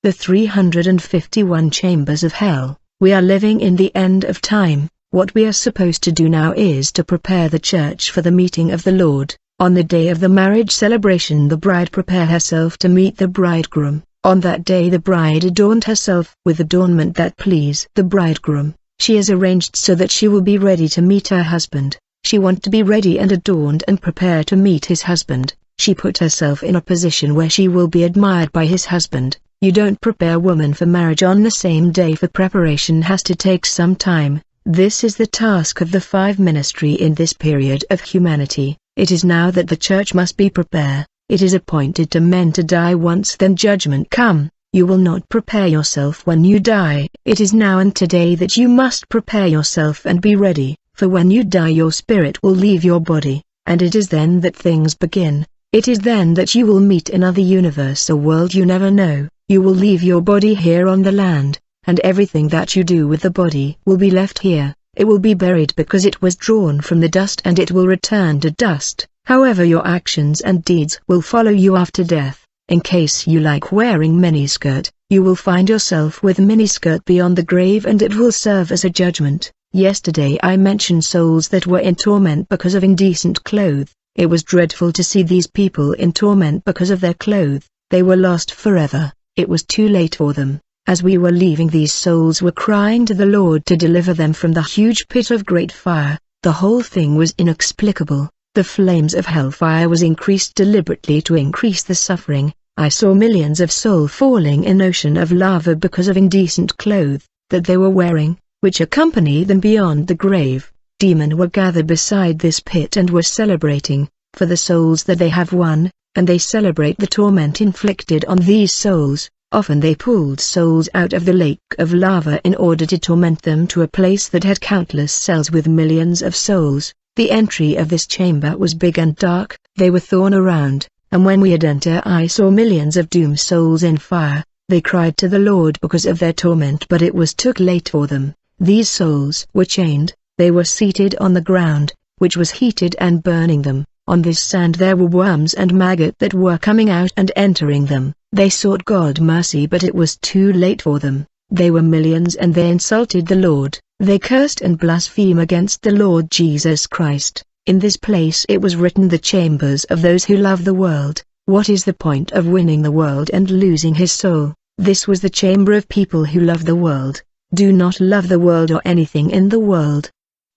The 351 chambers of hell. We are living in the end of time. What we are supposed to do now is to prepare the church for the meeting of the Lord. On the day of the marriage celebration, the bride prepared herself to meet the bridegroom. On that day the bride adorned herself with adornment that please the bridegroom. She is arranged so that she will be ready to meet her husband. She wants to be ready and adorned and prepare to meet his husband. She put herself in a position where she will be admired by his husband. You don't prepare a woman for marriage on the same day, for preparation has to take some time. This is the task of the five ministry in this period of humanity. It is now that the church must be prepared. It is appointed to men to die once, then judgment come. You will not prepare yourself when you die. It is now and today that you must prepare yourself and be ready, for when you die your spirit will leave your body, and it is then that things begin. It is then that you will meet another universe, a world you never know. You will leave your body here on the land, and everything that you do with the body will be left here. It will be buried because it was drawn from the dust and it will return to dust. However, your actions and deeds will follow you after death. In case you like wearing miniskirt, you will find yourself with miniskirt beyond the grave, and it will serve as a judgment. Yesterday I mentioned souls that were in torment because of indecent clothes. It was dreadful to see these people in torment because of their clothes. They were lost forever. It was too late for them. As we were leaving, these souls were crying to the Lord to deliver them from the huge pit of great fire. The whole thing was inexplicable. The flames of hellfire was increased deliberately to increase the suffering. I saw millions of souls falling in ocean of lava because of indecent clothes that they were wearing, which accompany them beyond the grave. Demons were gathered beside this pit and were celebrating for the souls that they have won, and they celebrate the torment inflicted on these souls. Often they pulled souls out of the lake of lava in order to torment them to a place that had countless cells with millions of souls. The entry of this chamber was big and dark. They were thorn around, and when we had entered I saw millions of doomed souls in fire. They cried to the Lord because of their torment, but it was too late for them. These souls were chained. They were seated on the ground, which was heated and burning them. On this sand there were worms and maggots that were coming out and entering them. They sought God mercy, but it was too late for them. They were millions and they insulted the Lord. They cursed and blasphemed against the Lord Jesus Christ. In this place it was written, the chambers of those who love the world. What is the point of winning the world and losing his soul? This was the chamber of people who love the world. Do not love the world or anything in the world.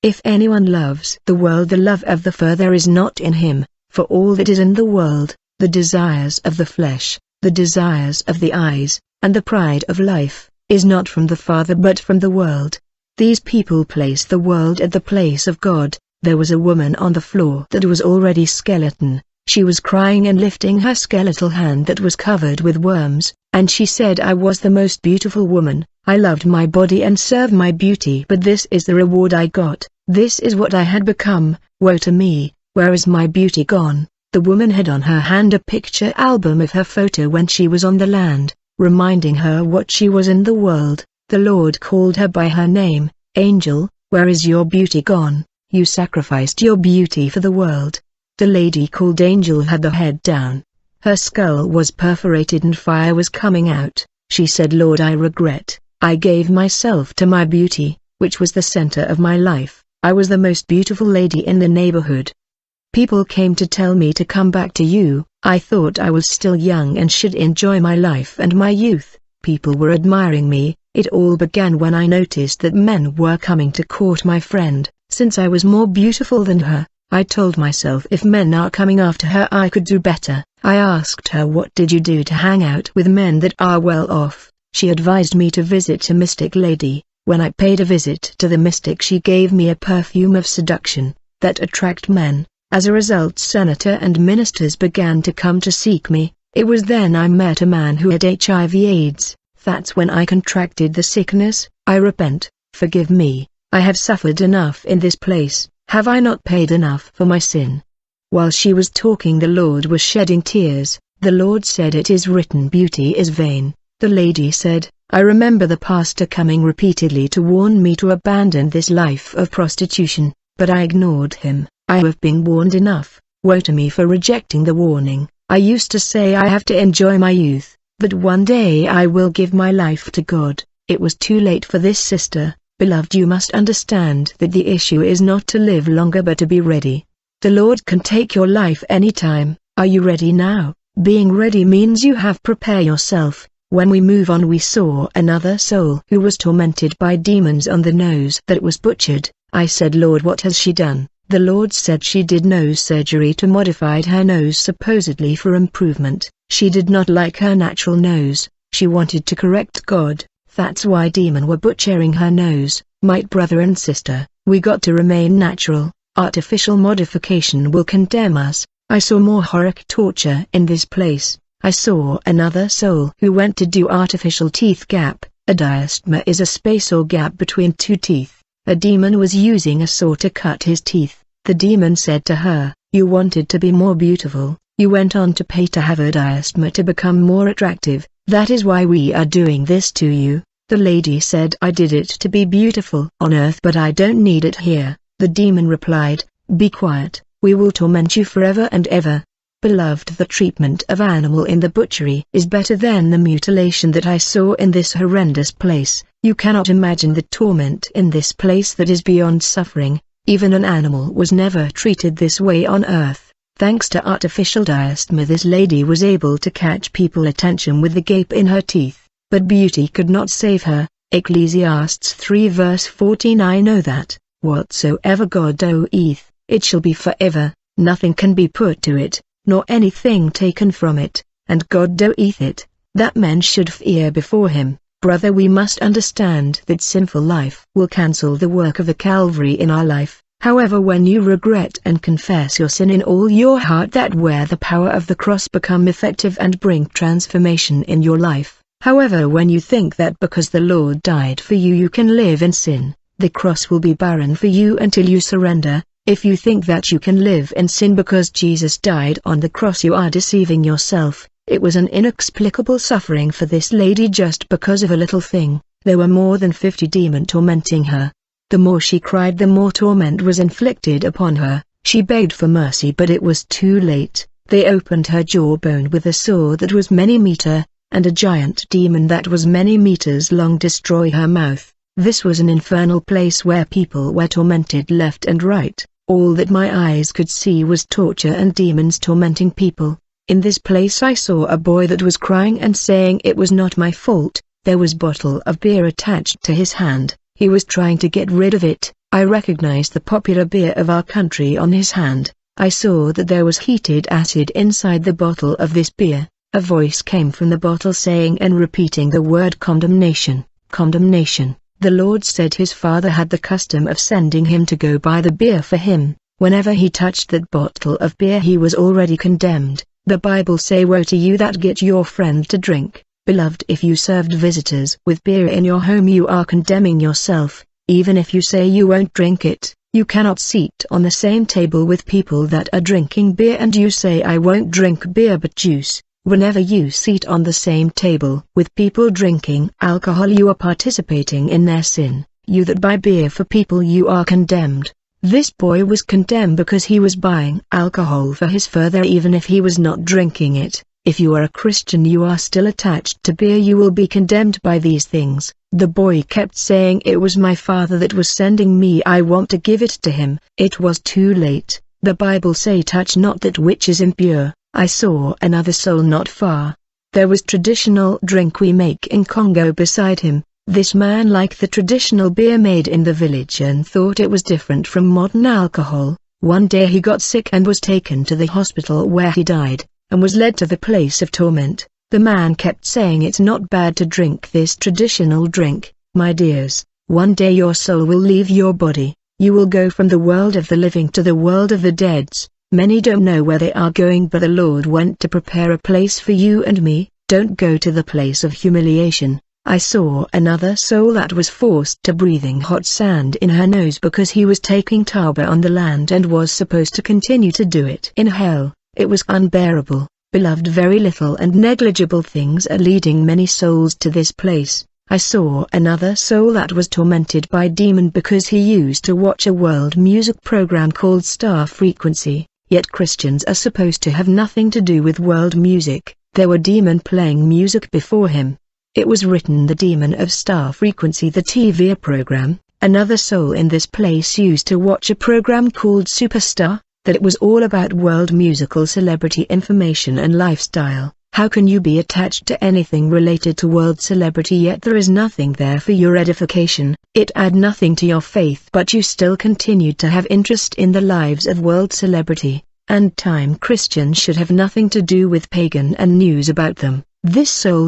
If anyone loves the world, the love of the Father is not in him. For all that is in the world, the desires of the flesh, the desires of the eyes, and the pride of life, is not from the Father but from the world. These people place the world at the place of God. There was a woman on the floor that was already skeleton. She was crying and lifting her skeletal hand that was covered with worms, and she said, I was the most beautiful woman. I loved my body and served my beauty, but this is the reward I got. This is what I had become. Woe to me, where is my beauty gone? The woman had on her hand a picture album of her photo when she was on the land, reminding her what she was in the world. The Lord called her by her name. Angel, where is your beauty gone? You sacrificed your beauty for the world. The lady called Angel had the head down. Her skull was perforated and fire was coming out. She said, Lord, I regret. I gave myself to my beauty, which was the center of my life. I was the most beautiful lady in the neighborhood. People came to tell me to come back to you. I thought I was still young and should enjoy my life and my youth. People were admiring me. It all began when I noticed that men were coming to court my friend. Since I was more beautiful than her, I told myself, if men are coming after her, I could do better. I asked her, what did you do to hang out with men that are well off? She advised me to visit a mystic lady. When I paid a visit to the mystic, she gave me a perfume of seduction that attracted men. As a result, senator and ministers began to come to seek me. It was then I met a man who had HIV/AIDS. That's when I contracted the sickness. I repent. Forgive me. I have suffered enough in this place. Have I not paid enough for my sin? While she was talking, the Lord was shedding tears. The Lord said, it is written, beauty is vain. The lady said, I remember the pastor coming repeatedly to warn me to abandon this life of prostitution, but I ignored him. I have been warned enough. Woe to me for rejecting the warning. I used to say I have to enjoy my youth. But one day I will give my life to God. It was too late for this sister. Beloved, you must understand that the issue is not to live longer but to be ready. The Lord can take your life anytime. Are you ready now? Being ready means you have prepared yourself. When we move on, we saw another soul who was tormented by demons on the nose that was butchered. I said, Lord, what has she done? The Lord said she did nose surgery to modify her nose supposedly for improvement. She did not like her natural nose. She wanted to correct God. That's why demons were butchering her nose. My brother and sister, we got to remain natural. Artificial modification will condemn us. I saw more horrific torture in this place. I saw another soul who went to do artificial teeth gap. A diastema is a space or gap between two teeth. A demon was using a saw to cut his teeth. The demon said to her, you wanted to be more beautiful. You went on to pay to have a diastema to become more attractive. That is why we are doing this to you. The lady said, I did it to be beautiful on earth, but I don't need it here. The demon replied, be quiet, we will torment you forever and ever. Beloved, the treatment of animal in the butchery is better than the mutilation that I saw in this horrendous place. You cannot imagine the torment in this place that is beyond suffering. Even an animal was never treated this way on earth. Thanks to artificial diastema, this lady was able to catch people's attention with the gape in her teeth, but beauty could not save her. Ecclesiastes 3 verse 14. I know that, whatsoever God doeth, it shall be forever, nothing can be put to it, nor anything taken from it, and God doeth it, that men should fear before him. Brother, we must understand that sinful life will cancel the work of the Calvary in our life. However, when you regret and confess your sin in all your heart, that where the power of the cross become effective and bring transformation in your life. However, when you think that because the Lord died for you, you can live in sin, the cross will be barren for you until you surrender. If you think that you can live in sin because Jesus died on the cross, you are deceiving yourself. It was an inexplicable suffering for this lady just because of a little thing. There were more than 50 demons tormenting her. The more she cried, the more torment was inflicted upon her. She begged for mercy, but it was too late. They opened her jawbone with a saw that was many meters, and a giant demon that was many meters long destroyed her mouth. This was an infernal place where people were tormented left and right. All that my eyes could see was torture and demons tormenting people. In this place I saw a boy that was crying and saying it was not my fault. There was a bottle of beer attached to his hand. He was trying to get rid of it. I recognized the popular beer of our country on his hand. I saw that there was heated acid inside the bottle of this beer. A voice came from the bottle saying and repeating the word condemnation, condemnation. The Lord said his father had the custom of sending him to go buy the beer for him. Whenever he touched that bottle of beer, he was already condemned. The Bible say, woe to you that get your friend to drink. Beloved, if you served visitors with beer in your home, you are condemning yourself. Even if you say you won't drink it, you cannot sit on the same table with people that are drinking beer and you say I won't drink beer but juice. Whenever you sit on the same table with people drinking alcohol, you are participating in their sin. You that buy beer for people, you are condemned. This boy was condemned because he was buying alcohol for his father even if he was not drinking it. If you are a Christian, you are still attached to beer, you will be condemned by these things. The boy kept saying it was my father that was sending me, I want to give it to him. It was too late. The Bible say touch not that which is impure. I saw another soul not far. There was traditional drink we make in Congo beside him. This man liked the traditional beer made in the village and thought it was different from modern alcohol. One day he got sick and was taken to the hospital where he died, and was led to the place of torment. The man kept saying it's not bad to drink this traditional drink. My dears, one day your soul will leave your body. You will go from the world of the living to the world of the dead. Many don't know where they are going, but the Lord went to prepare a place for you and me. Don't go to the place of humiliation. I saw another soul that was forced to breathing hot sand in her nose because he was taking taba on the land and was supposed to continue to do it in hell. It was unbearable. Beloved, very little and negligible things are leading many souls to this place. I saw another soul that was tormented by demon because he used to watch a world music program called Star Frequency. Yet Christians are supposed to have nothing to do with world music. there were demons playing music before him. It was written the demon of star frequency, the TV program. Another soul in this place used to watch a program called Superstar, that it was all about world musical celebrity information and lifestyle. How can you be attached to anything related to world celebrity yet there is nothing there for your edification? It add nothing to your faith, but you still continued to have interest in the lives of world celebrity, and time Christians should have nothing to do with pagan and news about them. This soul,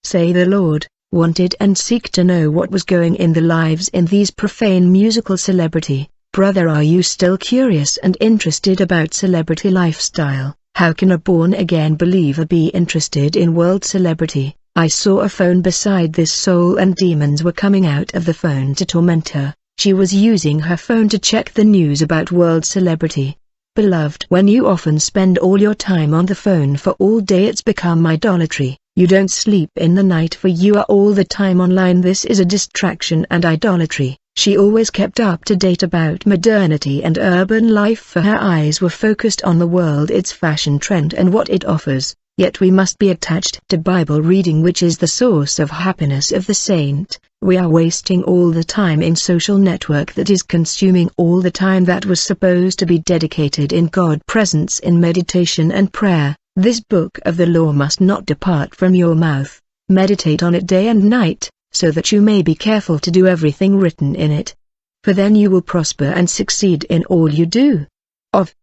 say the Lord, wanted and seek to know what was going in the lives in these profane musical celebrity. Brother, are you still curious and interested about celebrity lifestyle? How can a born-again believer be interested in world celebrity? I saw a phone beside this soul and demons were coming out of the phone to torment her. She was using her phone to check the news about world celebrity. Beloved, when you often spend all your time on the phone for all day, it's become idolatry. You don't sleep in the night for you are all the time online. This is a distraction and idolatry. She always kept up to date about modernity and urban life, for her eyes were focused on the world, its fashion trend and what it offers. Yet we must be attached to Bible reading, which is the source of happiness of the saint. We are wasting all the time in social network that is consuming all the time that was supposed to be dedicated in God's presence in meditation and prayer. This book of the law must not depart from your mouth. Meditate on it day and night, so that you may be careful to do everything written in it. For then you will prosper and succeed in all you do. Of